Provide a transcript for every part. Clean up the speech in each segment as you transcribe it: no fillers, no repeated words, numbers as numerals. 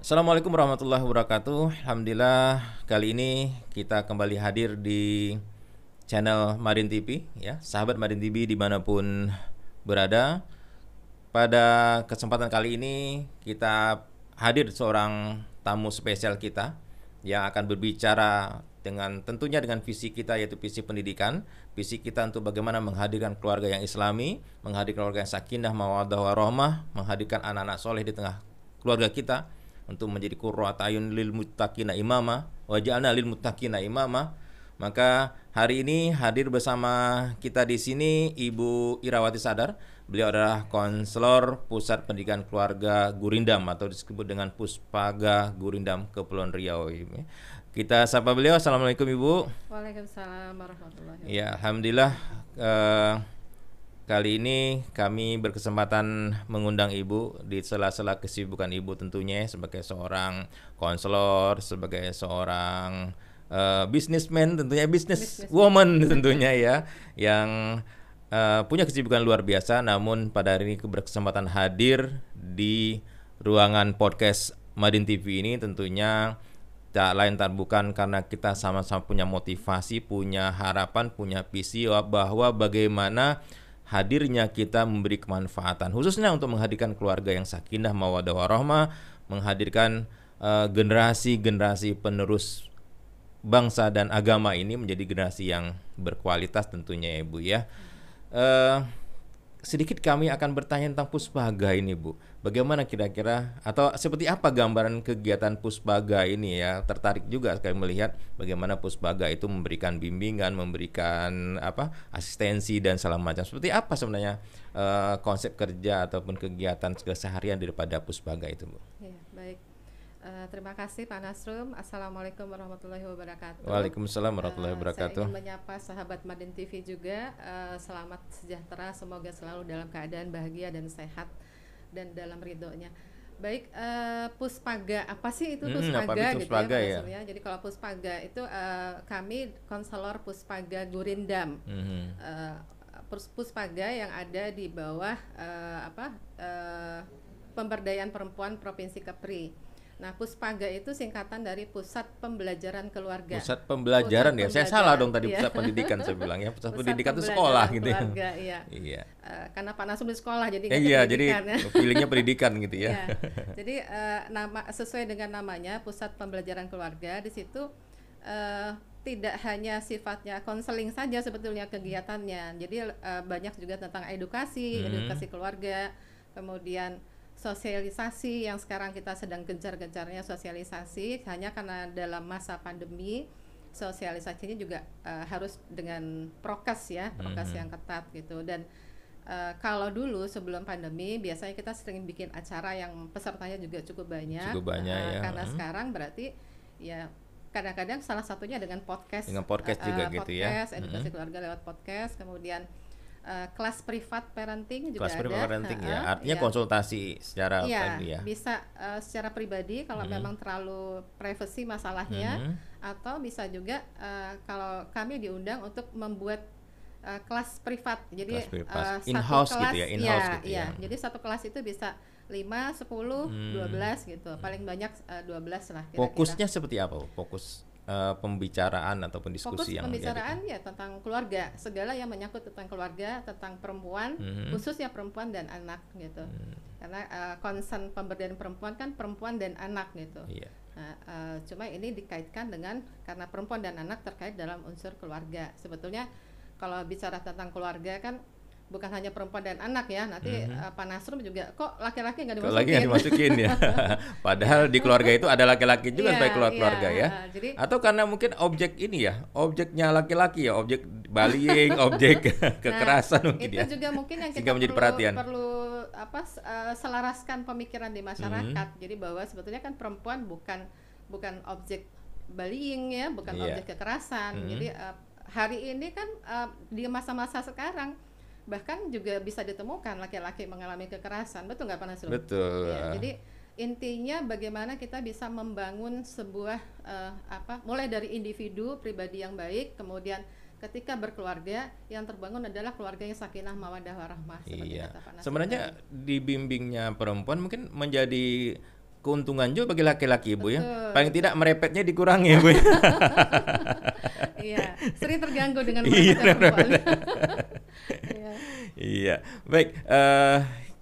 Assalamualaikum warahmatullahi wabarakatuh. Alhamdulillah kali ini kita kembali hadir di channel Marin TV ya, sahabat Marin TV dimanapun berada. Pada kesempatan kali ini kita hadir seorang tamu spesial kita yang akan berbicara tentunya dengan visi kita, yaitu visi pendidikan, visi kita untuk bagaimana menghadirkan keluarga yang islami, menghadirkan keluarga yang sakinah mawaddah warahmah, menghadirkan anak-anak soleh di tengah keluarga kita untuk menjadi qurratu ayun lil muttaqina imama wa ja'alna lil muttaqina imama. Maka hari ini hadir bersama kita di sini Ibu Irawati Sadar. Beliau adalah konselor Pusat Pendidikan Keluarga Gurindam atau disebut dengan Puspaga Gurindam Kepulauan Riau. Kita sapa beliau. Assalamualaikum Ibu. Waalaikumsalam warahmatullahi wabarakatuh. Ya, alhamdulillah kali ini kami berkesempatan mengundang Ibu di sela-sela kesibukan Ibu tentunya sebagai seorang konselor, sebagai seorang businessman, tentunya business woman tentunya ya, yang punya kesibukan luar biasa. Namun pada hari ini berkesempatan hadir di ruangan podcast Madin TV ini tentunya tak lain tak bukan karena kita sama-sama punya motivasi, punya harapan, punya visi bahwa bagaimana hadirnya kita memberi kemanfaatan khususnya untuk menghadirkan keluarga yang sakinah mawaddah warahmah, menghadirkan generasi-generasi penerus bangsa dan agama ini menjadi generasi yang berkualitas tentunya ya Bu ya. Sedikit kami akan bertanya tentang Puspaga ini Bu. Bagaimana kira-kira atau seperti apa gambaran kegiatan Puspaga ini ya? Tertarik juga sekali melihat bagaimana Puspaga itu memberikan bimbingan, memberikan asistensi dan segala macam. Seperti apa sebenarnya konsep kerja ataupun kegiatan keseharian daripada Puspaga itu Bu? Ya, baik. Terima kasih Pak Nasrum. Assalamualaikum warahmatullahi wabarakatuh. Waalaikumsalam warahmatullahi wabarakatuh. Saya ingin menyapa sahabat Madin TV juga. Selamat sejahtera, semoga selalu dalam keadaan bahagia dan sehat dan dalam ridhonya. Baik, Puspaga apa sih itu Puspaga gitu Puspaga ya, ya. Jadi kalau Puspaga itu kami konselor Puspaga Gurindam. Puspaga yang ada di bawah Pemberdayaan Perempuan Provinsi Kepri. Nah, Puspaga itu singkatan dari Pusat Pembelajaran Keluarga. Pusat Pembelajaran ya. Saya salah dong tadi Pusat Pendidikan saya bilang ya. Pusat Pendidikan itu sekolah gitu ya. Iya. Iya. Karena Pak Nasum di sekolah jadi iya, jadi pilihnya pendidikan gitu ya. Jadi nama sesuai dengan namanya Pusat Pembelajaran Keluarga, di situ tidak hanya sifatnya konseling saja sebetulnya kegiatannya. Jadi banyak juga tentang edukasi keluarga, kemudian sosialisasi yang sekarang kita sedang gencar-gencarnya sosialisasi, hanya karena dalam masa pandemi sosialisasinya juga harus dengan prokes ya, prokes yang ketat gitu. Dan kalau dulu sebelum pandemi biasanya kita sering bikin acara yang pesertanya juga cukup banyak ya. Karena sekarang berarti ya kadang-kadang salah satunya dengan podcast juga gitu ya, edukasi keluarga lewat podcast, kemudian kelas privat parenting juga kelas ada. Privat parenting ya, artinya konsultasi secara bisa secara pribadi kalau memang terlalu privacy masalahnya, atau bisa juga kalau kami diundang untuk membuat kelas privat. Jadi in-house satu kelas gitu ya, in-house gitu ya. Jadi satu kelas itu bisa 5, 10, 12 gitu. Paling banyak 12 lah kira-kira. Fokusnya seperti apa? Fokus pembicaraan ataupun diskusi yang pembicaraan ya tentang keluarga, segala yang menyangkut tentang keluarga, tentang perempuan, khususnya perempuan dan anak gitu. Karena concern pemberdayaan perempuan kan perempuan dan anak gitu. Nah, cuma ini dikaitkan dengan karena perempuan dan anak terkait dalam unsur keluarga. Sebetulnya kalau bicara tentang keluarga kan bukan hanya perempuan dan anak ya, nanti Pak Nasrum juga kok laki-laki nggak dimasukin? Lagi nggak dimasukin ya. Padahal di keluarga itu ada laki-laki juga sebagai keluarga ya. Jadi, atau karena mungkin objek ini ya, objeknya laki-laki ya, objek bullying, objek kekerasan mungkin itu ya. juga mungkin yang kita perlu selaraskan pemikiran di masyarakat. Jadi bahwa sebetulnya kan perempuan bukan objek bullying ya, bukan objek kekerasan. Jadi hari ini kan di masa-masa sekarang bahkan juga bisa ditemukan laki-laki mengalami kekerasan, betul nggak Pak Nasrum? Betul. Ya, jadi intinya bagaimana kita bisa membangun sebuah mulai dari individu pribadi yang baik, kemudian ketika berkeluarga yang terbangun adalah keluarga yang sakinah mawaddah warahmah. Iya. Sebenarnya di bimbingnya perempuan mungkin menjadi keuntungan juga bagi laki-laki Ibu ya. Betul, Paling betul. tidak merepetnya dikurangi Ibu ya. Iya, sering terganggu dengan Iya, merepetnya perempuan. Iya. iya. Baik,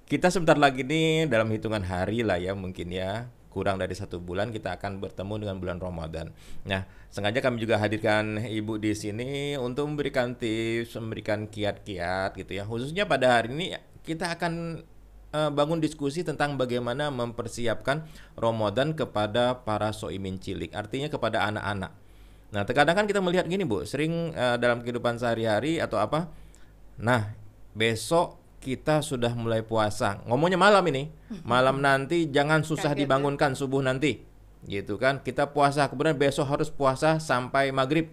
kita sebentar lagi nih dalam hitungan hari lah ya mungkin ya. Kurang dari 1 bulan kita akan bertemu dengan bulan Ramadan. Nah, sengaja kami juga hadirkan Ibu di sini untuk memberikan tips, memberikan kiat-kiat gitu ya. Khususnya pada hari ini kita akan bangun diskusi tentang bagaimana mempersiapkan Ramadan kepada para soimin cilik, artinya kepada anak-anak. Nah, terkadang kan kita melihat gini Bu, sering dalam kehidupan sehari-hari atau apa. Nah, besok kita sudah mulai puasa. Ngomongnya malam ini. Malam nanti jangan susah Kaget ya. dibangunkan subuh nanti. Gitu kan. Kita puasa, kemudian besok harus puasa sampai maghrib.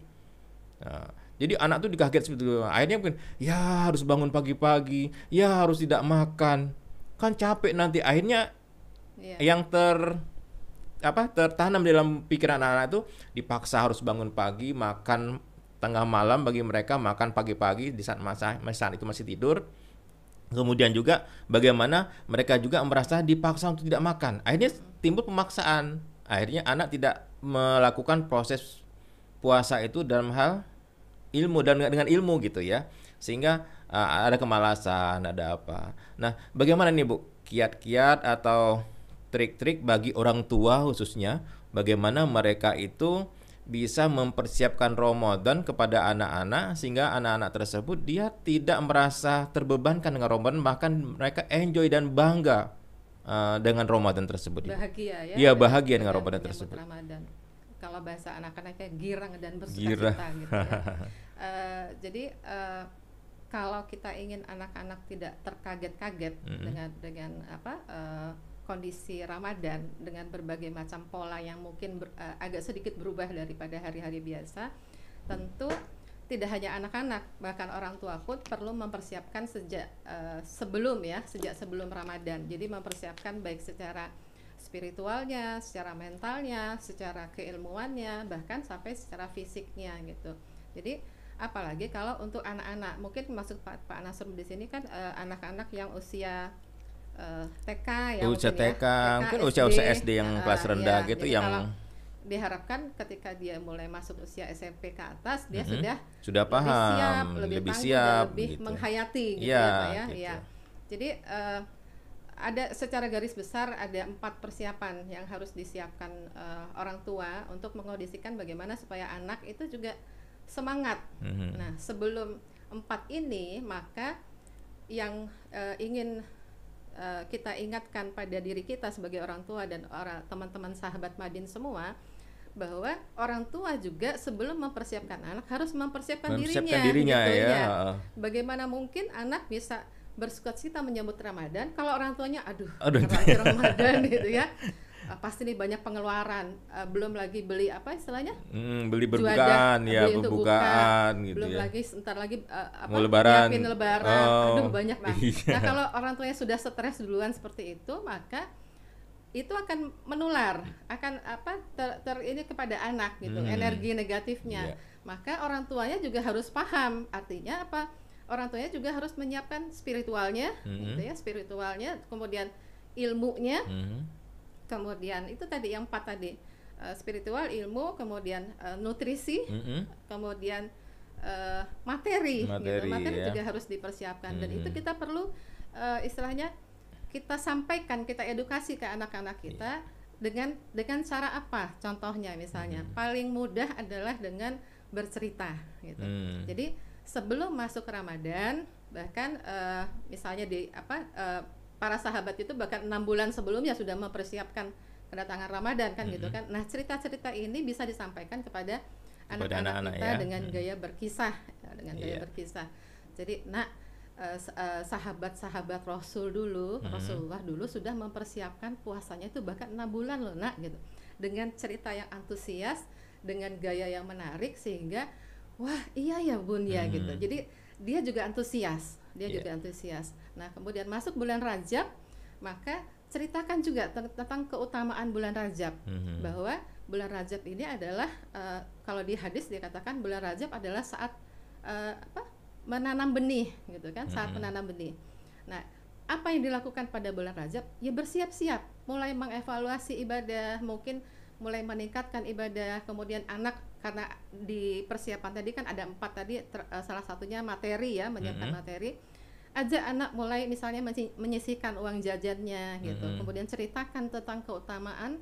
Nah, jadi anak tuh dikaget seperti itu. Akhirnya mungkin ya harus bangun pagi-pagi, ya harus tidak makan. Kan capek nanti. Akhirnya Iya. yang tertanam dalam pikiran anak-anak itu dipaksa harus bangun pagi, makan tengah malam, bagi mereka makan pagi-pagi di saat saat itu masih tidur. Kemudian juga bagaimana mereka juga merasa dipaksa untuk tidak makan. Akhirnya timbul pemaksaan. Akhirnya anak tidak melakukan proses puasa itu dalam hal ilmu dan dengan ilmu gitu ya. Sehingga ada kemalasan, ada apa. Nah, bagaimana nih Bu? Kiat-kiat atau trik-trik bagi orang tua khususnya bagaimana mereka itu bisa mempersiapkan Ramadan kepada anak-anak sehingga anak-anak tersebut dia tidak merasa terbebankan dengan Ramadan, bahkan mereka enjoy dan bangga dengan Ramadan tersebut. Bahagia ya. Iya, bahagia dengan menyambut Ramadan tersebut. Ramadan. Kalau bahasa anak-anaknya girang dan Girang. bersukacita gitu ya. Jadi kalau kita ingin anak-anak tidak terkaget-kaget dengan kondisi Ramadan dengan berbagai macam pola yang mungkin agak sedikit berubah daripada hari-hari biasa, tentu tidak hanya anak-anak, bahkan orang tua pun perlu mempersiapkan sejak sebelum Ramadan. Jadi mempersiapkan baik secara spiritualnya, secara mentalnya, secara keilmuannya, bahkan sampai secara fisiknya gitu. Jadi apalagi kalau untuk anak-anak, mungkin maksud Pak Nasrum di sini kan anak-anak yang usia TK ya, usia mungkin TK, mungkin usia SD yang kelas rendah gitu jadi yang kalau diharapkan ketika dia mulai masuk usia SMP ke atas dia sudah paham, lebih tangguh siap, dan lebih gitu. menghayati gitu Ya, ya Pak ya. gitu. Ya. Jadi ada secara garis besar ada 4 persiapan yang harus disiapkan orang tua untuk mengondisikan bagaimana supaya anak itu juga semangat. Nah, sebelum 4 ini maka yang ingin kita ingatkan pada diri kita sebagai orang tua dan teman-teman sahabat Madin semua, bahwa orang tua juga sebelum mempersiapkan anak harus mempersiapkan dirinya gitu ya. Bagaimana mungkin anak bisa bersukacita menyambut Ramadan kalau orang tuanya aduh. Ramadan gitu ya. Pasti nih banyak pengeluaran, belum lagi beli apa istilahnya? Beli berbukaan ya, beli untuk berbukaan buka, gitu belum ya. lagi sebentar lagi mau lebaran. nyiapin lebaran. Aduh banyak lah. Nah, kalau orang tuanya sudah stres duluan seperti itu, maka itu akan menular, akan ini kepada anak gitu, energi negatifnya. Maka orang tuanya juga harus paham, artinya apa? Orang tuanya juga harus menyiapkan spiritualnya, gitu ya, spiritualnya, kemudian ilmunya. Kemudian itu tadi yang 4 tadi, spiritual, ilmu, kemudian nutrisi, kemudian materi gitu. Materi ya. juga harus dipersiapkan dan itu kita perlu istilahnya kita sampaikan, kita edukasi ke anak-anak kita dengan cara apa? Contohnya misalnya paling mudah adalah dengan bercerita gitu. Jadi sebelum masuk Ramadan bahkan misalnya para sahabat itu bahkan 6 bulan sebelumnya sudah mempersiapkan kedatangan Ramadan kan gitu kan. Nah, cerita-cerita ini bisa disampaikan kepada anak-anak kita ya, dengan gaya berkisah, berkisah. Jadi, sahabat-sahabat Rasulullah dulu sudah mempersiapkan puasanya itu bahkan 6 bulan loh, Nak gitu. Dengan cerita yang antusias, dengan gaya yang menarik sehingga wah, iya ya Bun ya gitu. Jadi dia juga antusias. Nah, kemudian masuk bulan Rajab, maka ceritakan juga tentang keutamaan bulan Rajab, bahwa bulan Rajab ini adalah kalau di hadis dikatakan bulan Rajab adalah saat menanam benih, gitu kan, saat menanam benih. Nah, apa yang dilakukan pada bulan Rajab? Ya bersiap-siap, mulai mengevaluasi ibadah, mungkin mulai meningkatkan ibadah, kemudian anak karena di persiapan tadi kan ada 4 tadi, salah satunya materi ya, menyiapkan materi. Ajak anak mulai misalnya menyisihkan uang jajannya gitu, kemudian ceritakan tentang keutamaan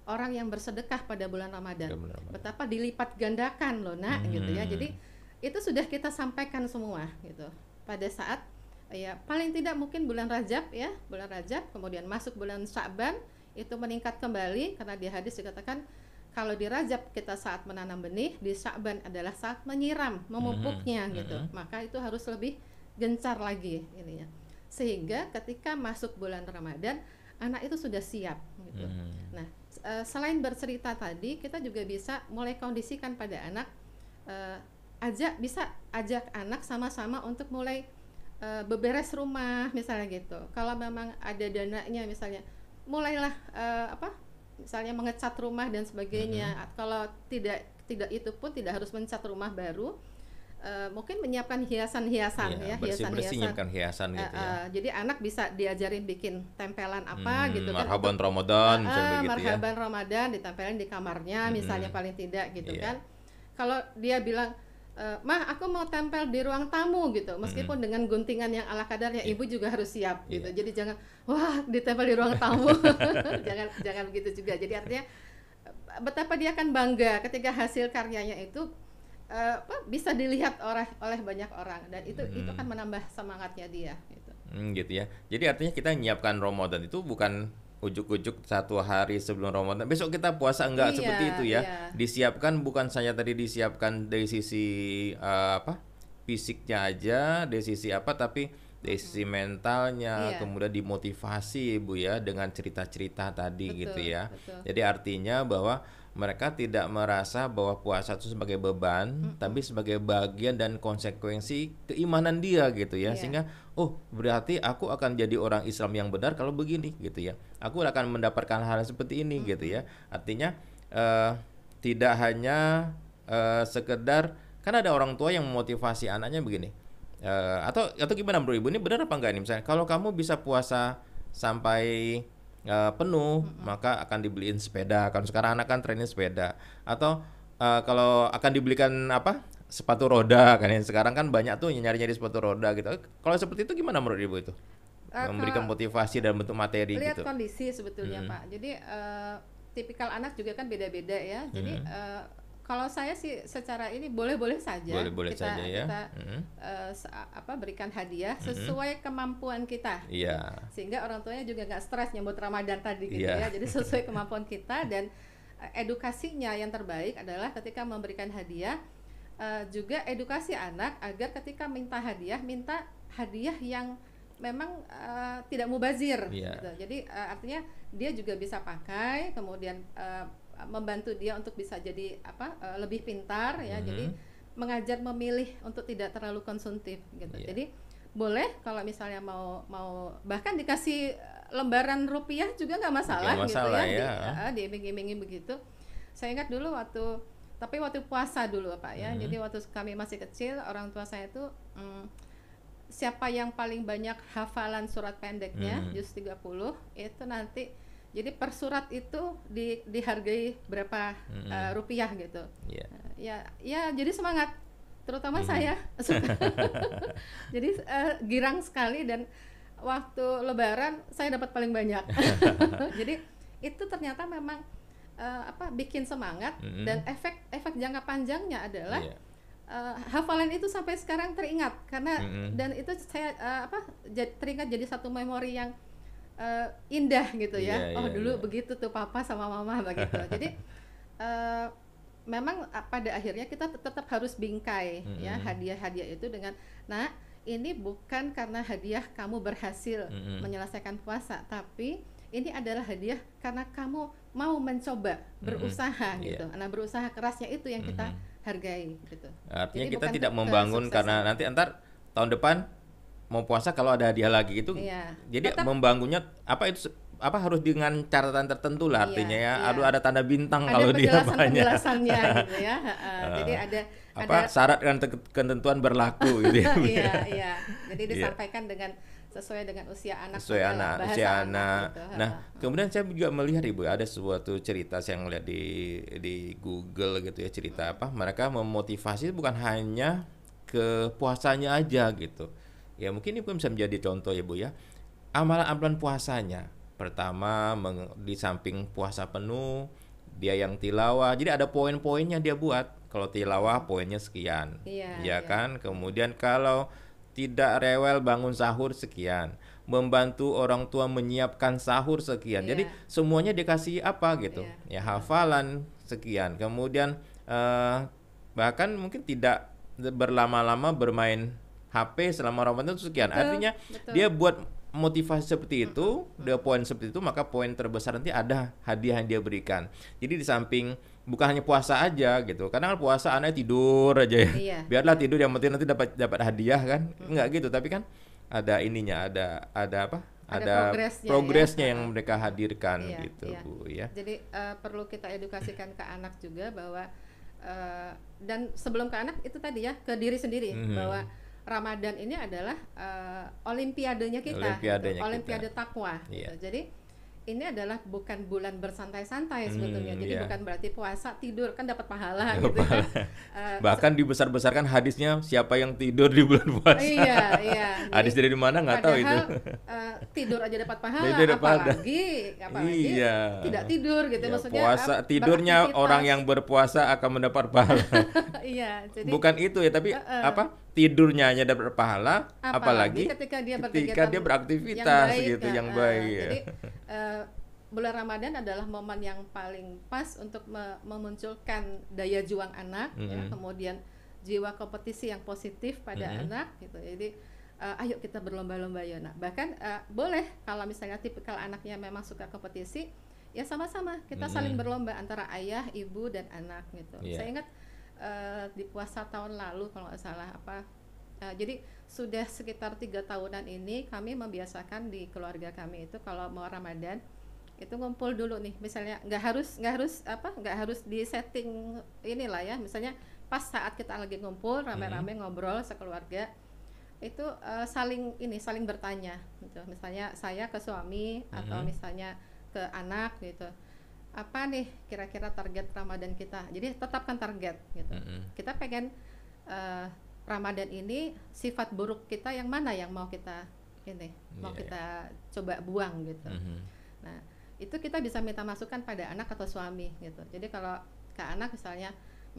orang yang bersedekah pada bulan Ramadan. Betapa dilipat gandakan loh nak gitu ya. Jadi itu sudah kita sampaikan semua gitu. Pada saat ya paling tidak mungkin bulan Rajab ya, bulan Rajab, kemudian masuk bulan Sya'ban itu meningkat kembali karena di hadis dikatakan kalau di Rajab kita saat menanam benih, di Sya'ban adalah saat menyiram, memupuknya gitu. Maka itu harus lebih gencar lagi ininya. Sehingga ketika masuk bulan Ramadan, anak itu sudah siap gitu. Nah, selain bercerita tadi, kita juga bisa mulai kondisikan pada anak, bisa ajak anak sama-sama untuk mulai beberes rumah misalnya gitu. Kalau memang ada dananya misalnya, mulailah misalnya mengecat rumah dan sebagainya. Kalau tidak itu pun tidak harus mencat rumah baru. Mungkin menyiapkan hiasan-hiasan ya, bersih-bersih nyiapkan hiasan gitu ya. Jadi anak bisa diajarin bikin tempelan apa gitu kan. Marhaban Ramadan misalnya begitu ya. Marhaban Ramadan ditempelin di kamarnya misalnya paling tidak gitu kan. Kalau dia bilang "Mah, aku mau tempel di ruang tamu" gitu. Meskipun dengan guntingan yang ala kadarnya, ibu juga harus siap gitu. Jadi jangan wah ditempel di ruang tamu. jangan begitu juga. Jadi artinya betapa dia akan bangga ketika hasil karyanya itu bisa dilihat oleh banyak orang, dan itu kan menambah semangatnya dia gitu. Gitu ya. Jadi artinya kita nyiapkan Ramadan itu bukan ujuk-ujuk 1 hari sebelum Ramadan besok kita puasa, enggak seperti itu ya. Disiapkan bukan saja tadi disiapkan dari sisi fisiknya aja, dari sisi tapi dari sisi mentalnya, kemudian dimotivasi Ibu ya dengan cerita-cerita tadi gitu ya. Jadi artinya bahwa mereka tidak merasa bahwa puasa itu sebagai beban, tapi sebagai bagian dan konsekuensi keimanan dia gitu ya. Sehingga berarti aku akan jadi orang Islam yang benar kalau begini gitu ya. Aku akan mendapatkan hal seperti ini gitu ya. Artinya tidak hanya sekedar, kan ada orang tua yang memotivasi anaknya begini. Atau gimana menurut Ibu, ini benar apa enggak ini? Misalnya kalau kamu bisa puasa sampai penuh, maka akan dibeliin sepeda. Kan sekarang anak kan trennya sepeda. Atau kalau akan dibelikan sepatu roda kan ya. Sekarang kan banyak tuh nyari-nyari sepatu roda gitu. Kalau seperti itu gimana menurut Ibu itu? Memberikan motivasi dalam bentuk materi lihat gitu. Lihat kondisi sebetulnya Pak. Jadi tipikal anak juga kan beda-beda ya. Jadi kalau saya sih secara ini boleh-boleh saja kita berikan hadiah sesuai kemampuan kita. Sehingga orang tuanya juga nggak stres nyambut Ramadan tadi gitu ya. Jadi sesuai kemampuan kita, dan edukasinya yang terbaik adalah ketika memberikan hadiah, juga edukasi anak agar ketika minta hadiah yang memang tidak mubazir gitu. Jadi artinya dia juga bisa pakai, kemudian membantu dia untuk bisa jadi lebih pintar ya. Jadi mengajar memilih untuk tidak terlalu konsumtif gitu. Jadi boleh kalau misalnya mau bahkan dikasih lembaran rupiah juga nggak masalah, gitu ya. Diiming-imingi begitu. Saya ingat dulu waktu puasa dulu Pak ya. Jadi waktu kami masih kecil, orang tua saya itu siapa yang paling banyak hafalan surat pendeknya juz 30 itu nanti, jadi per surat itu dihargai berapa rupiah gitu. Ya jadi semangat, terutama saya. Jadi girang sekali, dan waktu Lebaran saya dapat paling banyak. Jadi itu ternyata memang bikin semangat, dan efek jangka panjangnya adalah hafalan itu sampai sekarang teringat karena dan itu saya teringat jadi satu memori yang indah gitu ya. Dulu begitu tuh papa sama mama begitu. Jadi memang pada akhirnya kita tetap harus bingkai ya hadiah-hadiah itu dengan, nah ini bukan karena hadiah kamu berhasil menyelesaikan puasa, tapi ini adalah hadiah karena kamu mau mencoba, berusaha gitu. Nah berusaha kerasnya itu yang kita hargai gitu. Artinya jadi kita tidak membangun karena nanti tahun depan mau puasa kalau ada hadiah lagi gitu. Jadi tetap membangunnya itu apa harus dengan catatan tertentu lah artinya ya. Ada tanda bintang ada kalau dia banyak. Penjelasannya gitu ya. Jadi ada syarat dan ketentuan berlaku gitu ya. Iya. Jadi disampaikan dengan sesuai dengan usia anak, usia anak. Gitu. Nah, kemudian saya juga melihat Ibu ada suatu cerita saya ngeliat di Google gitu ya, cerita apa? Mereka memotivasi bukan hanya ke puasanya aja gitu. Ya mungkin Ibu bisa menjadi contoh ya Bu ya. Amalan-amalan puasanya. Pertama di samping puasa penuh, dia yang tilawah. Jadi ada poin-poinnya dia buat. Kalau tilawah poinnya sekian. Ya kan? Kemudian kalau tidak rewel bangun sahur sekian, membantu orang tua menyiapkan sahur sekian. Jadi semuanya dikasih apa gitu. Ya hafalan sekian. Kemudian bahkan mungkin tidak berlama-lama bermain HP selama Ramadan sekian. Artinya dia buat motivasi seperti itu, dia poin seperti itu, maka poin terbesar nanti ada hadiah yang dia berikan. Jadi di samping bukan hanya puasa aja gitu. Kadang puasa anak tidur aja ya. Biarlah tidur, yang penting nanti dapat hadiah kan. Enggak gitu, tapi kan ada ininya, ada apa? Ada progresnya yang mereka hadirkan gitu, Bu ya. Jadi perlu kita edukasikan ke anak juga bahwa dan sebelum ke anak itu tadi ya, ke diri sendiri bahwa Ramadan ini adalah olimpiadenya kita, olimpiade takwa. Gitu. Jadi ini adalah bukan bulan bersantai-santai sebetulnya. Jadi bukan berarti puasa tidur kan dapat pahala gitu kan. Bahkan dibesar-besarkan hadisnya, siapa yang tidur di bulan puasa. Iya. Hadis dari mana nggak tahu itu. Tidur aja dapat pahala, apalagi tidak tidur gitu. Maksudnya puasa tidurnya orang yang berpuasa akan mendapat pahala. Iya. Jadi bukan itu ya, tapi tidurnya hanya dapat pahala, apalagi ketika dia beraktivitas gitu yang baik. Jadi bulan Ramadan adalah momen yang paling pas untuk memunculkan daya juang anak, ya, kemudian jiwa kompetisi yang positif pada anak gitu. Jadi ayo kita berlomba-lomba ya nak. Bahkan boleh kalau misalnya tipikal anaknya memang suka kompetisi, ya sama-sama kita saling berlomba antara ayah, ibu dan anak gitu. Saya ingat di puasa tahun lalu kalau nggak salah jadi sudah sekitar 3 tahunan ini kami membiasakan di keluarga kami itu kalau mau Ramadan itu ngumpul dulu nih, misalnya nggak harus di setting inilah ya, misalnya pas saat kita lagi ngumpul rame-rame ngobrol sekeluarga itu saling bertanya gitu. Misalnya saya ke suami atau misalnya ke anak gitu, apa nih kira-kira target Ramadan kita. Jadi tetapkan target gitu. Kita pengen Ramadan ini sifat buruk kita yang mana yang mau kita kita coba buang gitu. Nah, itu kita bisa minta masukan pada anak atau suami gitu. Jadi kalau ke anak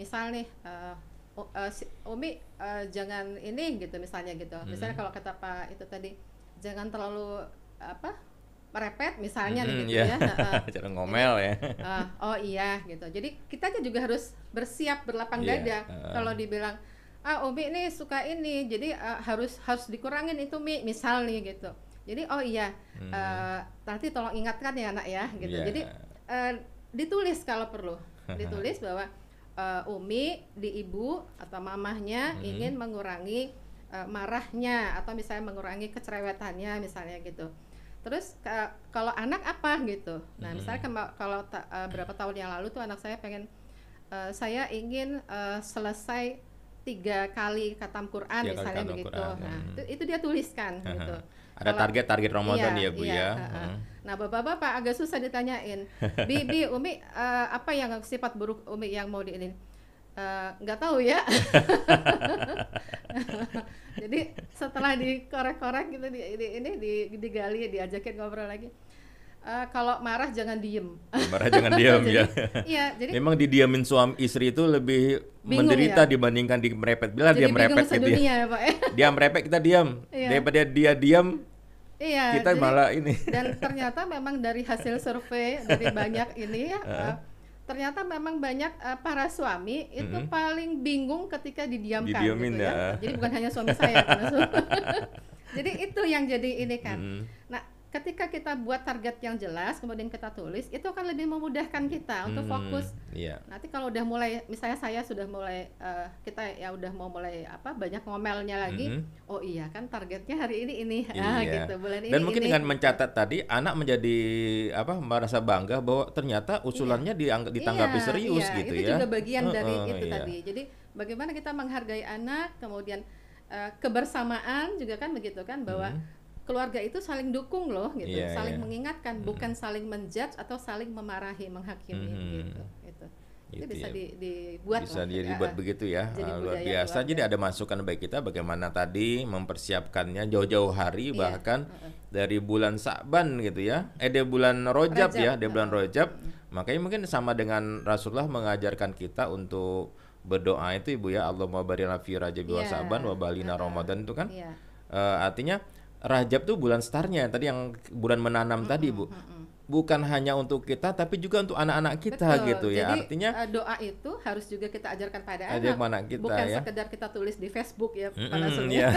misal nih Umi jangan ini gitu misalnya gitu. Misalnya kalau kata Pak itu tadi jangan terlalu merepet misalnya gitu ya. Cara ngomel ya. Oh iya gitu. Jadi kita juga harus bersiap berlapang dada. Kalau dibilang Umi ini suka ini, jadi harus dikurangin itu Mi misal nih gitu. Jadi oh iya nanti tolong ingatkan ya anak ya gitu. Jadi ditulis kalau perlu. Ditulis bahwa Umi di ibu atau mamahnya ingin mengurangi marahnya atau misalnya mengurangi kecerewetannya misalnya gitu. Terus kalau anak apa gitu. Nah, misalnya kalau berapa tahun yang lalu tuh anak saya pengen saya ingin selesai 3 kali khatam Quran misalnya begitu. Nah, itu dia tuliskan gitu. Ada target Ramadan ya Bu ya. Nah, bapak-bapak agak susah ditanyain. Bi Umi apa yang sifat buruk Umi yang mau diinin? Nggak tahu ya. Jadi setelah dikorek-korek gitu digali, diajakin ngobrol lagi. Kalau marah jangan diem. Marah jangan diem. Ya. Iya, jadi memang didiamin suami istri itu lebih menderita dibandingkan merepet. Bila dia merepet gitu ya, Pak, ya. Dia merepet kita diam. Daripada dia diam kita malah ini. Dan ternyata memang dari hasil survei dari banyak ini ternyata memang banyak para suami itu paling bingung ketika didiamkan gitu ya. Jadi bukan hanya suami saya. Jadi itu yang jadi ini kan. Nah, ketika kita buat target yang jelas kemudian kita tulis, itu akan lebih memudahkan kita untuk fokus. Iya. Nanti kalau udah mulai, misalnya saya sudah mulai kita ya udah mau mulai banyak ngomelnya lagi, oh iya kan targetnya hari ini Iya. gitu, bulan ini Dan mungkin ini. dengan mencatat tadi, anak menjadi merasa bangga bahwa ternyata usulannya ditanggapi serius iya, gitu itu ya. juga bagian dari itu Iya. tadi. Jadi bagaimana kita menghargai anak, kemudian kebersamaan juga kan begitu kan, bahwa keluarga itu saling dukung loh gitu, Iya, saling iya. mengingatkan, bukan saling menjudge atau saling memarahi, menghakimi gitu. Itu Gitu bisa ya. dibuat Bisa lah, dibuat begitu ya. jadi Luar budaya biasa. keluarga. Jadi ada masukan bagi kita bagaimana tadi mempersiapkannya jauh-jauh hari, Iya, bahkan dari bulan Sa'ban gitu ya. Dari bulan Rajab ya, dari bulan Rajab. Makanya mungkin sama dengan Rasulullah mengajarkan kita untuk berdoa itu Ibu ya, Allahumma barik lana fi Rajab wa Iya. Sa'ban wa balina Ramadan itu kan. Iya. Artinya Rajab tuh bulan startnya tadi, yang bulan menanam tadi Bu. Bukan hanya untuk kita tapi juga untuk anak-anak kita Betul. gitu ya. Jadi, Artinya doa itu harus juga kita ajarkan pada ajarkan anak kita bukan ya. sekedar kita tulis di Facebook ya pada Iya.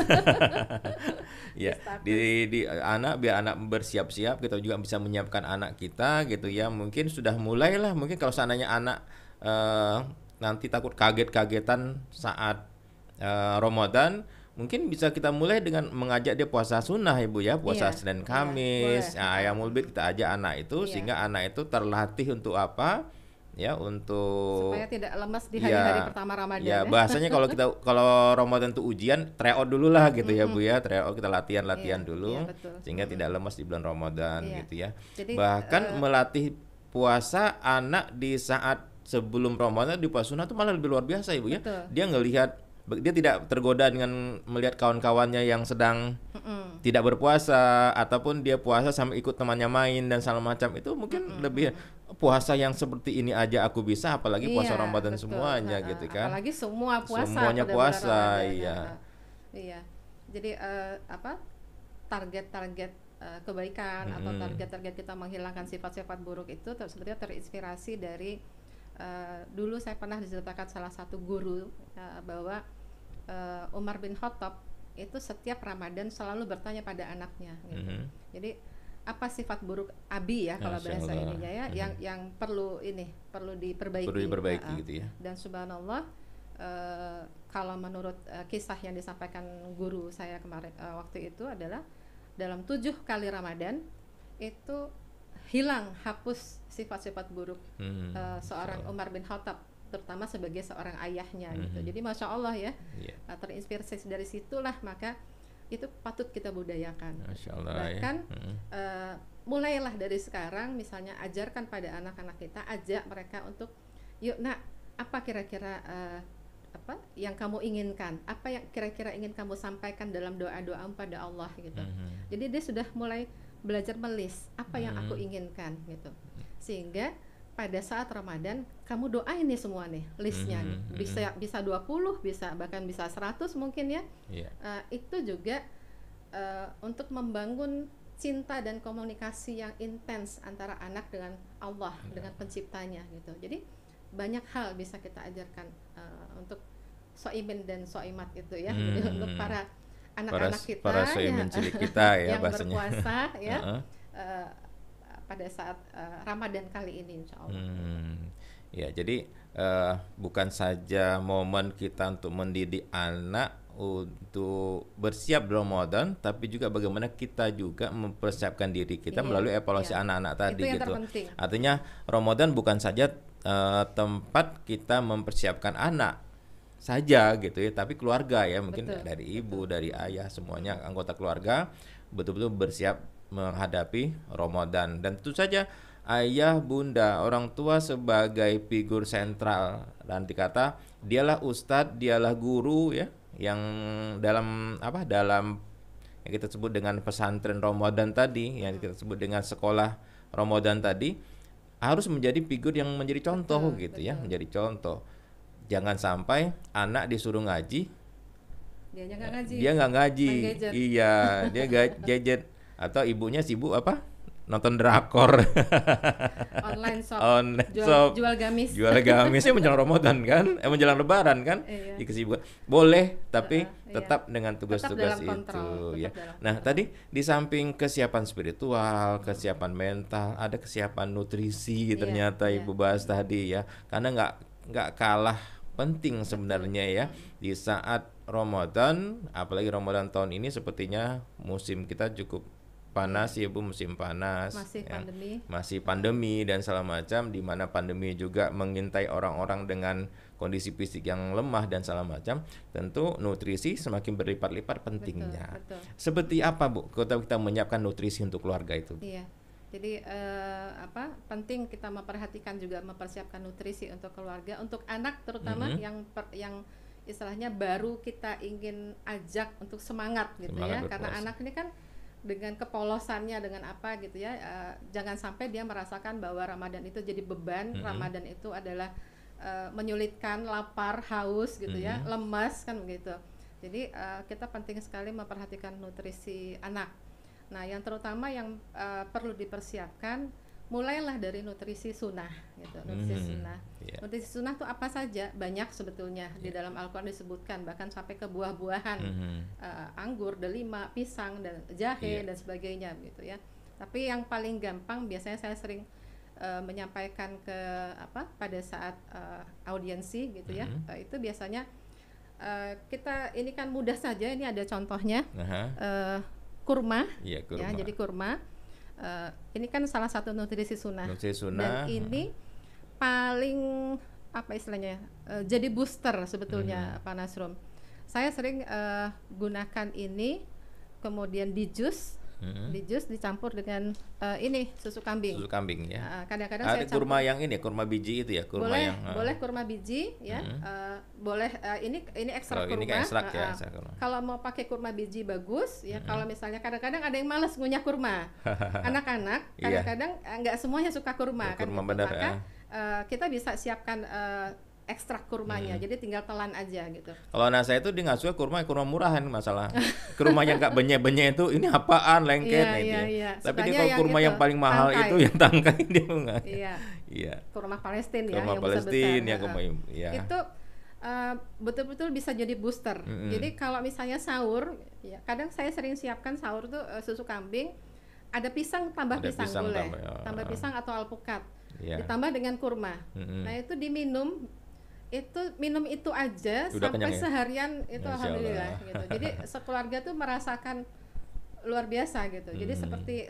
Ya, Status. di anak, biar anak bersiap-siap, kita juga bisa menyiapkan anak kita gitu ya. Mungkin sudah mulailah, mungkin kalau seandainya anak nanti takut kaget-kagetan saat Ramadan, mungkin bisa kita mulai dengan mengajak dia puasa sunnah Ibu ya, puasa Iya, Senin iya, Kamis, boleh. Ayamul Bid, kita ajak anak itu Iya. sehingga anak itu terlatih untuk apa? Ya, untuk supaya tidak lemas di hari-hari pertama Ramadan ya, bahasanya kalau Ramadan itu ujian, tryout dulu lah gitu ya Bu ya, tryout, kita latihan dulu iya, betul. sehingga tidak lemas di bulan Ramadan Iya. gitu ya. Jadi, Bahkan melatih puasa anak di saat sebelum Ramadan di puasa sunnah itu malah lebih luar biasa Ibu ya. Betul. Dia tidak tergoda dengan melihat kawan-kawannya yang sedang tidak berpuasa, ataupun dia puasa sampai ikut temannya main dan segala macam. Itu mungkin lebih puasa yang seperti ini aja aku bisa, apalagi puasa Iya, Ramadan betul. semuanya gitu kan. Apalagi semua puasa Semuanya pada puasa, bulan Ramadan. iya. Iya. Jadi target-target kebaikan atau target-target kita menghilangkan sifat-sifat buruk itu sebenarnya terinspirasi dari dulu saya pernah diceritakan salah satu guru bahwa Umar bin Khattab itu setiap Ramadan selalu bertanya pada anaknya gitu. Jadi apa sifat buruk Abi ya kalau Masya bahasa Allah. ininya ya, yang perlu diperbaiki. Perlu diperbaiki gitu ya. Dan subhanallah, kalau menurut kisah yang disampaikan guru saya kemarin waktu itu adalah dalam 7 kali Ramadan itu hilang, hapus sifat-sifat buruk seorang Umar bin Khattab, terutama sebagai seorang ayahnya gitu. Jadi masya Allah ya, terinspirasi dari situlah, maka itu patut kita budayakan. Masya Allah, bahkan ya. Mulailah dari sekarang, misalnya ajarkan pada anak-anak kita, ajak mereka untuk yuk nak, apa kira-kira apa yang kamu inginkan, apa yang kira-kira ingin kamu sampaikan dalam doa-doa pada Allah gitu. Jadi dia sudah mulai belajar melis apa yang aku inginkan gitu, sehingga pada saat Ramadan kamu doain nih semua nih listnya nih. bisa 20, bahkan bisa 100 mungkin ya. Itu juga untuk membangun cinta dan komunikasi yang intens antara anak dengan Allah, dengan penciptanya gitu. Jadi banyak hal bisa kita ajarkan untuk soimin dan soimat itu ya. Jadi untuk para anak-anak kita, para soimin cilik kita ya yang bahasanya. berpuasa ya pada saat Ramadan kali ini insya Allah. Ya, jadi bukan saja momen kita untuk mendidik anak untuk bersiap di Ramadan, tapi juga bagaimana kita juga mempersiapkan diri kita melalui evaluasi anak-anak tadi itu yang gitu. terpenting. Artinya Ramadan bukan saja tempat kita mempersiapkan anak saja gitu ya, tapi keluarga ya, mungkin dari ibu, dari ayah, semuanya anggota keluarga betul-betul bersiap menghadapi Ramadan. Dan tentu saja ayah, bunda, orang tua sebagai figur sentral, dan dikata dialah ustadz, dialah guru ya, yang dalam yang kita sebut dengan pesantren Ramadan tadi, yang kita sebut dengan sekolah Ramadan tadi, harus menjadi figur yang menjadi contoh ya, menjadi contoh. Jangan sampai anak disuruh ngaji, dia nggak ngaji. Iya, dia gadget, atau ibunya sibuk nonton drakor, Online shop, online shop, jual gamis. jual gamisnya menjelang Ramadan kan, menjelang Lebaran kan, Iya. di kesibukan boleh, tapi Iya. tetap dengan tugas-tugas Tetap dalam itu kontrol, ya. tetap dalam Nah kontrol. tadi di samping kesiapan spiritual, kesiapan mental, ada kesiapan nutrisi Iya, ternyata iya. Ibu bahas tadi ya, karena nggak kalah penting sebenarnya ya di saat Ramadan, apalagi Ramadan tahun ini sepertinya musim kita cukup panas ya Bu, musim panas Masih ya. pandemi. Masih pandemi dan segala macam, di mana pandemi juga mengintai orang-orang dengan kondisi fisik yang lemah dan segala macam, tentu nutrisi semakin berlipat-lipat pentingnya. Betul. Seperti apa Bu kalau kita menyiapkan nutrisi untuk keluarga itu? Iya. Jadi penting kita memperhatikan juga mempersiapkan nutrisi untuk keluarga, untuk anak terutama yang istilahnya baru kita ingin ajak untuk semangat gitu Semangat ya. Karena berpuasa. anak ini kan dengan kepolosannya dengan apa gitu ya, jangan sampai dia merasakan bahwa Ramadan itu jadi beban. Ramadan itu adalah menyulitkan, lapar, haus gitu ya, lemas kan begitu. Jadi kita penting sekali memperhatikan nutrisi anak. Nah, yang terutama yang perlu dipersiapkan, mulailah dari nutrisi sunnah gitu. Nutrisi sunnah. Yeah. Nutrisi sunnah itu apa saja? Banyak sebetulnya di dalam Al-Quran disebutkan, bahkan sampai ke buah-buahan, anggur, delima, pisang, dan jahe dan sebagainya gitu ya. Tapi yang paling gampang biasanya saya sering menyampaikan pada saat audiensi gitu ya. Itu biasanya kita ini kan mudah saja, ini ada contohnya. Kurma, Iya, kurma. ya, jadi kurma ini kan salah satu nutrisi sunnah. Nutrisi Dan sunnah. ini paling apa istilahnya, jadi booster sebetulnya Pak Nasrum. Saya sering gunakan ini, kemudian di jus, dicampur dengan ini susu kambing. Susu kambing ya. Kadang-kadang Ada saya kurma yang ini, kurma biji itu ya, kurma boleh, yang boleh kurma biji ya, boleh ini ekstrak kalau kurma. ini kan ekstrak ya, ekstrak kurma. Kalau mau pakai kurma biji bagus ya. Kalau misalnya kadang-kadang ada yang malas ngunyah kurma, anak-anak kadang-kadang nggak semuanya suka kurma, Ya, kan kurma gitu. benar, Maka kita bisa siapkan ekstrak kurmanya, jadi tinggal telan aja gitu. Kalau anak saya itu dia nggak suka kurma murahan masalah. Kurma yang nggak benyek-benyek itu ini apaan lengket Iya, gitu. iya. Tapi dia Sukanya kalau yang kurma itu, yang paling mahal tangkai. itu yang tangkai dia nggak. Iya. Iya. Kurma Palestina ya, Kurma yang Palestina besar-besar. ya, kurma ya. Itu betul-betul bisa jadi booster. Jadi kalau misalnya sahur, ya kadang saya sering siapkan sahur tuh susu kambing, ada pisang, tambah Ada pisang, pisang boleh, tambah, pisang atau alpukat, Iya. ditambah dengan kurma. Nah itu diminum, minum itu aja Udah sampai kenyang ya? seharian itu Masya alhamdulillah Allah. gitu. Jadi sekeluarga tuh merasakan luar biasa gitu. Jadi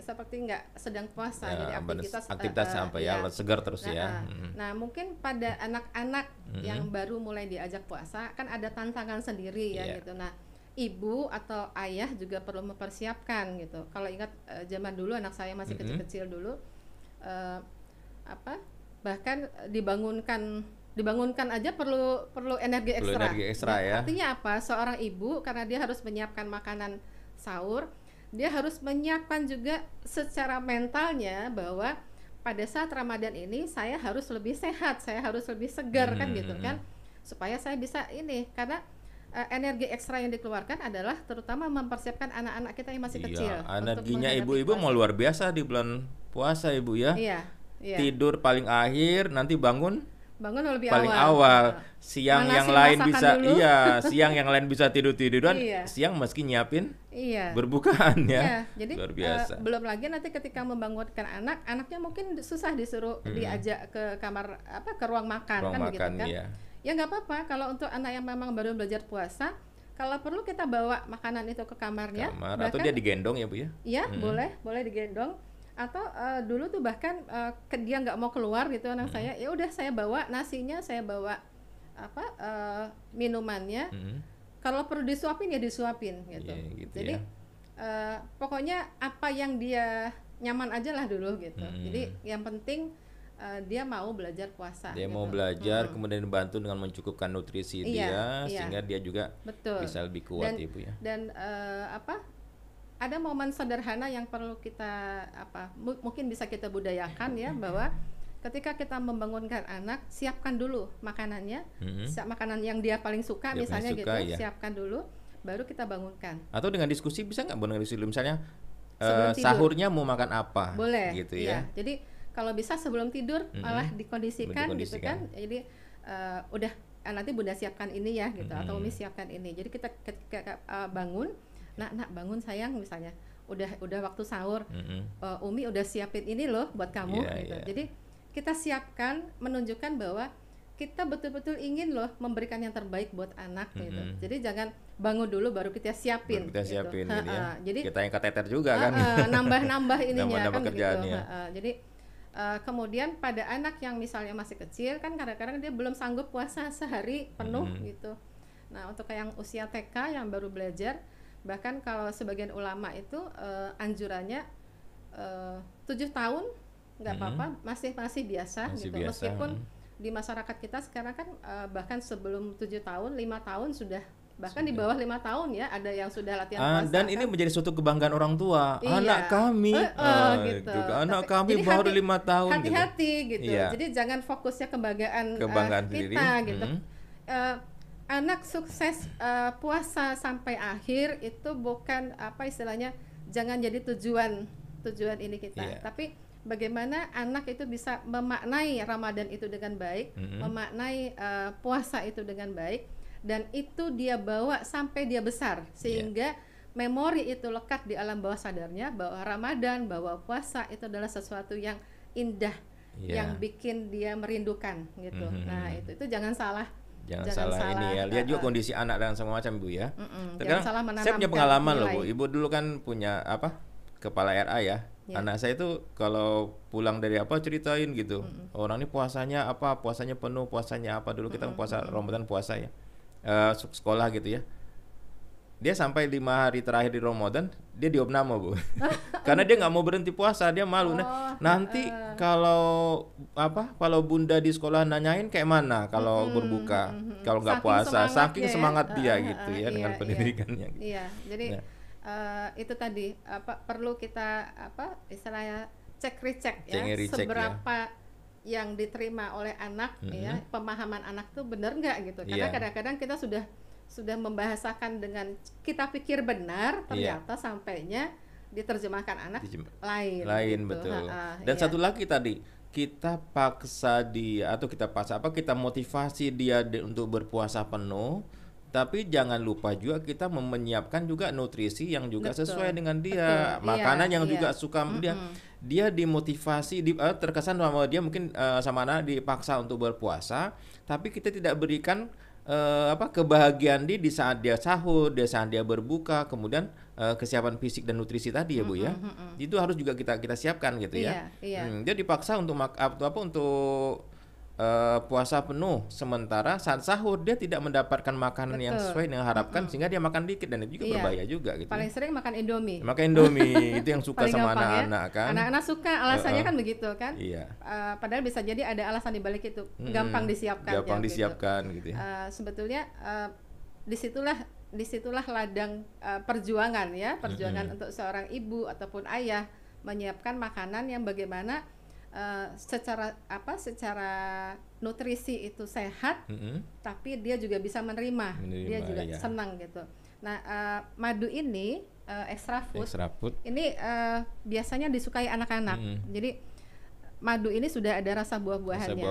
seperti nggak sedang puasa, jadi aktivitas sampai ya, segar terus ya. Nah, mungkin pada anak-anak yang baru mulai diajak puasa kan ada tantangan sendiri ya gitu. Nah, ibu atau ayah juga perlu mempersiapkan gitu. Kalau ingat zaman dulu anak saya masih kecil-kecil dulu, bahkan dibangunkan aja perlu energi ekstra. Perlu energi ekstra ya. Artinya apa? Seorang ibu karena dia harus menyiapkan makanan sahur, dia harus menyiapkan juga secara mentalnya bahwa pada saat Ramadan ini saya harus lebih sehat, saya harus lebih segar kan gitu kan, supaya saya bisa ini, karena energi ekstra yang dikeluarkan adalah terutama mempersiapkan anak-anak kita yang masih kecil. Energinya ibu-ibu mau luar biasa di bulan puasa ibu ya. Iya. Tidur paling akhir, nanti bangun lebih paling awal. Siang Manasin yang lain masakan bisa dulu. siang yang lain bisa tiduran, siang meski nyiapin berbukaan ya. Iya, jadi luar biasa. Belum lagi nanti ketika membangunkan anaknya mungkin susah disuruh diajak ke kamar ke ruang makan kan begitu kan. Ya nggak apa-apa kalau untuk anak yang memang baru belajar puasa, kalau perlu kita bawa makanan itu ke kamarnya. Atau dia digendong ya Bu ya? Iya, boleh digendong. Atau dulu tuh bahkan dia nggak mau keluar gitu anak saya, ya udah saya bawa nasinya, saya bawa minumannya. Kalau perlu disuapin ya disuapin gitu. Gitu. Jadi pokoknya apa yang dia nyaman aja lah dulu gitu. Jadi yang penting dia mau belajar puasa. Dia gitu. mau belajar, kemudian dibantu dengan mencukupkan nutrisi dia, sehingga dia juga bisa lebih kuat Ibu ya. Dan ada momen sederhana yang perlu kita mungkin bisa kita budayakan ya, bahwa ketika kita membangunkan anak, siapkan dulu makanannya, makanan yang dia paling suka misalnya gitu, siapkan dulu, baru kita bangunkan. Atau dengan diskusi bisa nggak dengan diskusi misalnya sebelum tidur. sahurnya mau makan apa, Boleh, gitu iya. ya. Jadi kalau bisa sebelum tidur malah dikondisikan gitu kan. Jadi udah nanti Bunda siapkan ini ya gitu, atau Umi siapkan ini. Jadi kita ketika bangun, nak bangun sayang misalnya, udah waktu sahur, Umi udah siapin ini loh buat kamu gitu. Jadi kita siapkan, menunjukkan bahwa kita betul-betul ingin loh memberikan yang terbaik buat anak gitu. Jadi jangan bangun dulu baru kita siapin. Gitu ya. Jadi kita yang keteter juga kan. Nambah ininya nambah kan kerjaannya. gitu. Jadi kemudian pada anak yang misalnya masih kecil kan kadang-kadang dia belum sanggup puasa sehari penuh gitu. Nah untuk yang usia TK yang baru belajar, bahkan kalau sebagian ulama itu anjurannya 7 tahun nggak apa-apa, masih biasa Masih gitu. biasa. Meskipun di masyarakat kita sekarang kan bahkan sebelum 7 tahun, 5 tahun sudah, bahkan di bawah 5 tahun ya ada yang sudah latihan puasa. Dan ini menjadi suatu kebanggaan orang tua. Iya. Anak kami, gitu. anak kami baru 5 tahun. Hati-hati gitu. Iya. Jadi jangan fokusnya kebanggaan sendiri. kita gitu. Anak sukses puasa sampai akhir itu bukan apa istilahnya, jangan jadi tujuan ini kita. Tapi bagaimana anak itu bisa memaknai Ramadan itu dengan baik, memaknai puasa itu dengan baik, dan itu dia bawa sampai dia besar, sehingga memori itu lekat di alam bawah sadarnya bahwa Ramadan, bahwa puasa itu adalah sesuatu yang indah, yang bikin dia merindukan gitu. Nah itu jangan salah. Jangan salah ini ya. Lihat juga kondisi anak dan semua macam Bu ya. Jangan salah menanamkan saya punya pengalaman nilai. loh Bu. Ibu dulu kan punya kepala RA ya. Anak saya itu kalau pulang dari ceritain gitu. Orang ini puasanya puasanya penuh, puasanya apa dulu kita puasa Ramadan puasa ya. Sekolah gitu ya. Dia sampai 5 hari terakhir di Ramadan dia diopname Bu. Karena dia nggak mau berhenti puasa, dia malu. Nanti kalau Bunda di sekolah nanyain kayak mana kalau berbuka, kalau nggak puasa, saking semangat dia gitu ya dengan pendidikannya. Gitu. Iya, jadi itu tadi perlu kita istilahnya cek-recek ya, seberapa yang diterima oleh anak ya, pemahaman anak tuh benar nggak gitu. Karena kadang-kadang kita sudah membahasakan dengan kita pikir benar, ternyata sampainya diterjemahkan anak lain gitu. Betul. Dan satu lagi tadi, kita paksa dia atau kita motivasi dia untuk berpuasa penuh, tapi jangan lupa juga kita menyiapkan juga nutrisi yang juga sesuai dengan dia, makanan yang juga suka dia dimotivasi, terkesan sama dia mungkin sama anak dipaksa untuk berpuasa, tapi kita tidak berikan kebahagiaan dia di saat dia sahur, di saat dia berbuka, kemudian kesiapan fisik dan nutrisi tadi ya Bu ya. Itu harus juga kita siapkan gitu ya. Dia dipaksa untuk untuk puasa penuh, sementara saat sahur dia tidak mendapatkan makanan yang sesuai dengan harapkan, sehingga dia makan dikit dan itu juga berbahaya juga gitu. Paling sering makan Indomie. Itu yang suka sama anak-anak kan. Anak-anak suka, alasannya kan begitu kan. Iya. Padahal bisa jadi ada alasan di balik itu. Gampang disiapkan. Gampang disiapkan gitu ya. Sebetulnya disitulah ladang perjuangan ya, perjuangan untuk seorang ibu ataupun ayah menyiapkan makanan yang bagaimana secara nutrisi itu sehat, tapi dia juga bisa menerima dia juga senang gitu. Nah, madu ini extra food ini biasanya disukai anak-anak. Jadi madu ini sudah ada rasa buah-buahannya.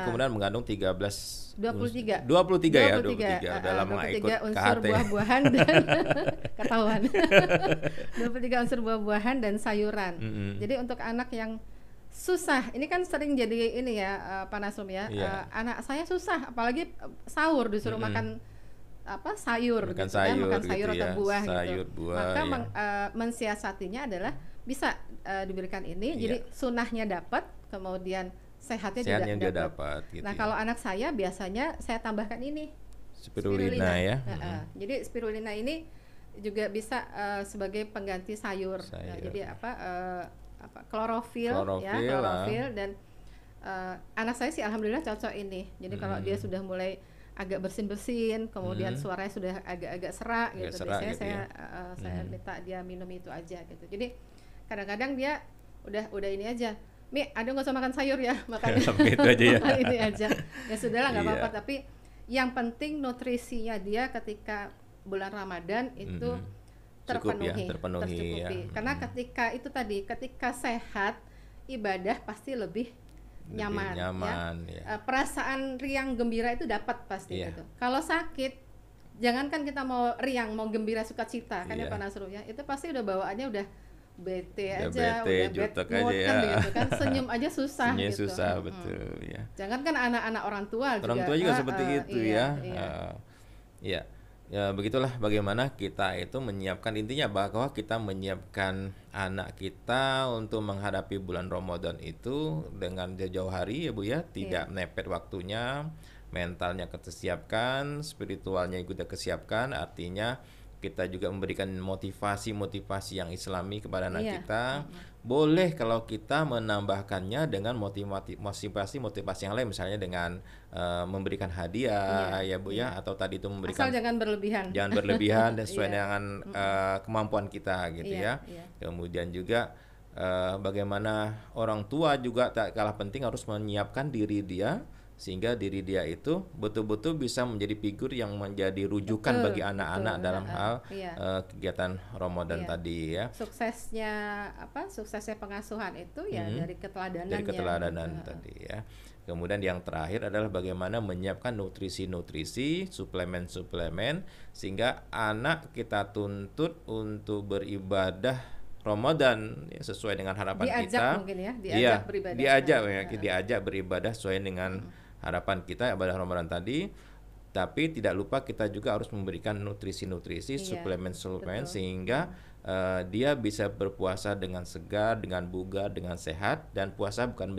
Kemudian mengandung 23 dalam 23 unsur buah-buahan dan ketahuan. 23 unsur buah-buahan dan sayuran. Jadi untuk anak yang susah, ini kan sering jadi ini ya Pak Nasrum ya. Anak saya susah, apalagi sahur disuruh makan sayur, makan gitu, sayur, makan sayur gitu atau buah gitu. Buah, maka mensiasatinya adalah bisa diberikan ini, jadi sunahnya dapat, kemudian sehatnya juga dapat. Gitu nah kalau anak saya biasanya saya tambahkan ini spirulina ya. Jadi spirulina ini juga bisa sebagai pengganti sayur. Nah, jadi klorofil dan anak saya sih alhamdulillah cocok ini. Jadi kalau dia sudah mulai agak bersin-bersin, kemudian suaranya sudah agak-agak serak gitu. Biasanya gitu saya minta dia minum itu aja gitu. Jadi kadang-kadang dia udah ini aja. Mi, ada nggak usah makan sayur ya, makan itu aja ya. ini aja. Ya sudahlah nggak apa-apa. Tapi yang penting nutrisinya dia ketika bulan Ramadan itu Cukup ya, terpenuhi, terpenuhi ya. tercukupi. Karena ketika itu tadi, ketika sehat, ibadah pasti lebih Lebih nyaman, nyaman ya. ya. Perasaan riang gembira itu dapat pasti Iya. gitu. Kalau sakit, jangankan kita mau riang, mau gembira sukacita kan ya Iya. Pak Nasrul ya, itu pasti udah bawaannya udah bete Udah aja, bete, udah bad jutek mood aja kan ya. gitu kan, senyum aja susah Sebenarnya gitu. susah betul ya. Jangankan anak-anak orang tua Orang tua juga seperti itu iya, ya. iya. Ya. Ya begitulah bagaimana kita itu menyiapkan, intinya bahwa kita menyiapkan anak kita untuk menghadapi bulan Ramadan itu dengan jauh hari ya Bu ya, tidak mepet waktunya, mentalnya kita siapkan, spiritualnya juga kesiapkan, artinya kita juga memberikan motivasi-motivasi yang islami kepada anak Iya. kita. Boleh kalau kita menambahkannya dengan motivasi-motivasi yang lain, misalnya dengan memberikan hadiah ya Bu ya, atau tadi itu memberikan, Asal jangan berlebihan. jangan berlebihan dan sesuai Iya. dengan kemampuan kita gitu Iya, ya. iya. Kemudian juga bagaimana orang tua juga tak kalah penting harus menyiapkan diri dia, sehingga diri dia itu betul-betul bisa menjadi figur yang menjadi rujukan Betul, bagi anak-anak betul. dalam hal Iya. kegiatan Ramadan Iya. tadi ya. Suksesnya pengasuhan itu ya dari keteladanan Dari keteladanan tadi ya. Kemudian yang terakhir adalah bagaimana menyiapkan nutrisi-nutrisi, suplemen-suplemen, sehingga anak kita tuntut untuk beribadah Ramadan ya, sesuai dengan harapan Diajak kita. mungkin ya, diajak Iya, beribadah. diajak ya, diajak beribadah sesuai dengan harapan kita ibadah Ramadan tadi. Tapi tidak lupa kita juga harus memberikan nutrisi-nutrisi, Iya, suplemen-suplemen, betul. sehingga dia bisa berpuasa dengan segar, dengan bugar, dengan sehat, dan puasa bukan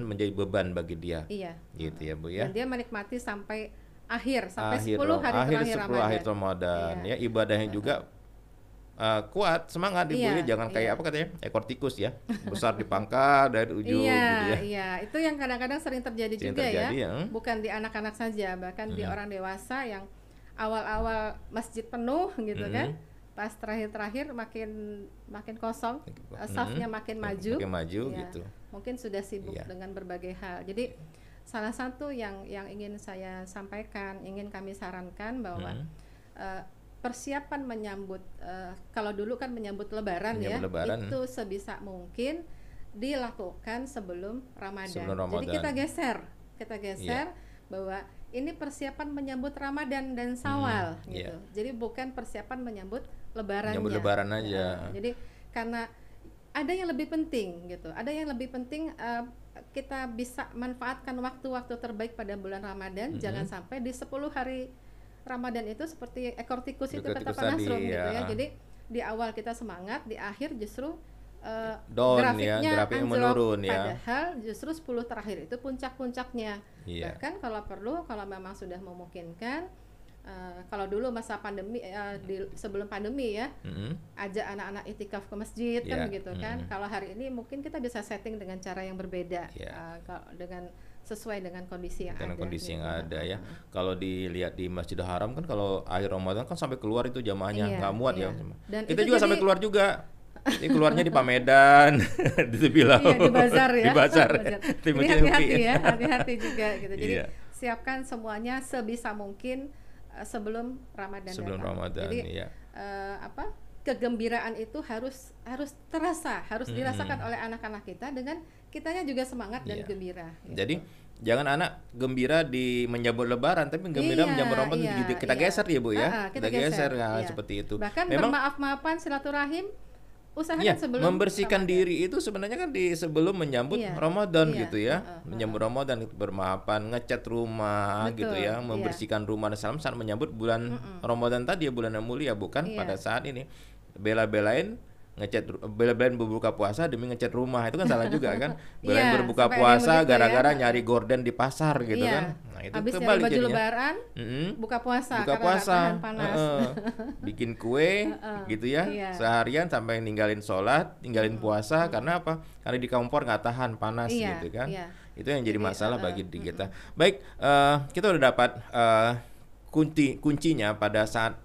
menjadi beban bagi dia. Iya. Gitu ya Bu ya. Dan dia menikmati sampai akhir, sampai Akhir 10 hari terakhir 10 Ramadan. akhir Ramadan Iya. ya, ibadahnya juga kuat, semangat Ibu Iya, ya, jangan kayak iya. apa katanya, ekor tikus ya, besar di pangkal dari ujung Iya, gitu ya. iya, itu yang kadang-kadang sering terjadi Sering juga terjadi, ya. ya. Bukan di anak-anak saja, bahkan di orang dewasa yang awal-awal masjid penuh gitu kan. Pas terakhir-terakhir makin kosong, safnya makin maju. Makin maju Ya, gitu. mungkin sudah sibuk Iya. dengan berbagai hal. Jadi salah satu yang ingin saya sampaikan, ingin kami sarankan bahwa persiapan menyambut kalau dulu kan menyambut Lebaran ya, Menyambut Lebaran. itu sebisa mungkin dilakukan sebelum Ramadan. Sebelum Jadi Ramadan. kita geser bahwa ini persiapan menyambut Ramadan dan Syawal gitu. Jadi bukan persiapan menyambut Lebarannya. Menyambut Lebaran aja. Jadi karena ada yang lebih penting gitu. Ada yang lebih penting kita bisa manfaatkan waktu-waktu terbaik pada bulan Ramadan. Jangan sampai di 10 hari Ramadan itu seperti ekor tikus itu kata tikus Pak tadi, Nasrum gitu ya. ya. Jadi di awal kita semangat, di akhir justru Down ya, grafiknya anjlok. menurun ya. Padahal justru 10 terakhir itu puncak-puncaknya. Iya. Bahkan kalau perlu, kalau memang sudah memungkinkan, kalau dulu masa pandemi, sebelum pandemi ya, ajak anak-anak itikaf ke masjid kan Iya, begitu kan. Kalau hari ini mungkin kita bisa setting dengan cara yang berbeda, Iya. dengan sesuai dengan kondisi yang Dengan ada. kondisi gitu. yang ada ya. Kalau dilihat di Masjidil Haram kan kalau akhir Ramadan kan sampai keluar itu jamaahnya, Iya, nggak muat iya. ya. Dan Kita itu juga jadi- sampai keluar juga. Ini keluarnya di Pamedan, di Tebilau, Iya, di bazar ya. di bazar. Di Ini Masjid hati-hati Uki. ya, hati-hati juga gitu. Jadi Iya. siapkan semuanya sebisa mungkin sebelum Ramadan Sebelum datang. Ramadan, Jadi iya. kegembiraan itu harus terasa, harus dirasakan oleh anak-anak kita dengan kitanya juga semangat dan Iya. gembira. gitu. Jadi jangan anak gembira di menyambut Lebaran, tapi gembira Iya, menyambut Ramadan. iya, Kita iya. geser ya Bu ya. Kita Kita geser nah, iya. seperti itu. Bahkan Memang bermaaf-maafan silaturahim usahakan iya, sebelum membersihkan Ramadan. diri itu sebenarnya kan di sebelum menyambut Iya, Ramadan iya, gitu ya. Menyambut Ramadan itu bermaafan, ngecat rumah Betul, gitu ya, iya. membersihkan rumah dan saat menyambut bulan Ramadan tadi ya, bulan yang mulia, bukan Iya. pada saat ini bela-belain bela-belain berbuka puasa demi ngecat rumah, itu kan salah juga kan. Belain Iya, berbuka sampai ada yang puasa begitu gara-gara ya. nyari gorden di pasar gitu Iya. kan. Nah, itu Habis nyari kebalik baju jadinya. Lebaran, Mm-mm. buka puasa Buka karena puasa, nggak tahan panas. bikin kue gitu ya, Iya. seharian sampai ninggalin sholat, ninggalin puasa karena apa? Karena di kompor nggak tahan panas Iya, gitu kan. iya. Itu yang jadi Jadi, masalah bagi diri kita. Baik, kita udah dapat kuncinya pada saat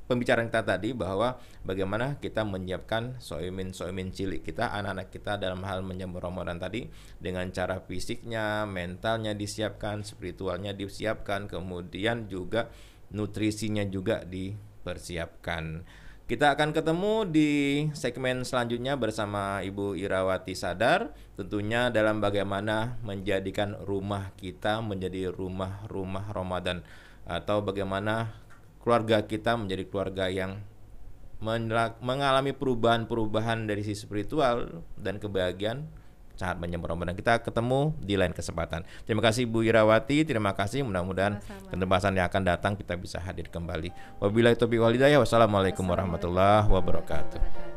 pembicaraan kita tadi, bahwa bagaimana kita menyiapkan soimin cilik kita, anak-anak kita dalam hal menyambut Ramadan tadi, dengan cara fisiknya, mentalnya disiapkan, spiritualnya disiapkan, kemudian juga nutrisinya juga dipersiapkan. Kita akan ketemu di segmen selanjutnya bersama Ibu Irawati Sadar, tentunya dalam bagaimana menjadikan rumah kita menjadi rumah-rumah Ramadan, atau bagaimana keluarga kita menjadi keluarga yang mengalami perubahan-perubahan dari sisi spiritual dan kebahagiaan saat menyambut Ramadan. Kita ketemu di lain kesempatan. Terima kasih Bu Irawati, terima kasih. Mudah-mudahan kesempatan yang akan datang kita bisa hadir kembali. Wabillahi taufiq wal hidayah. Wassalamualaikum warahmatullahi wabarakatuh.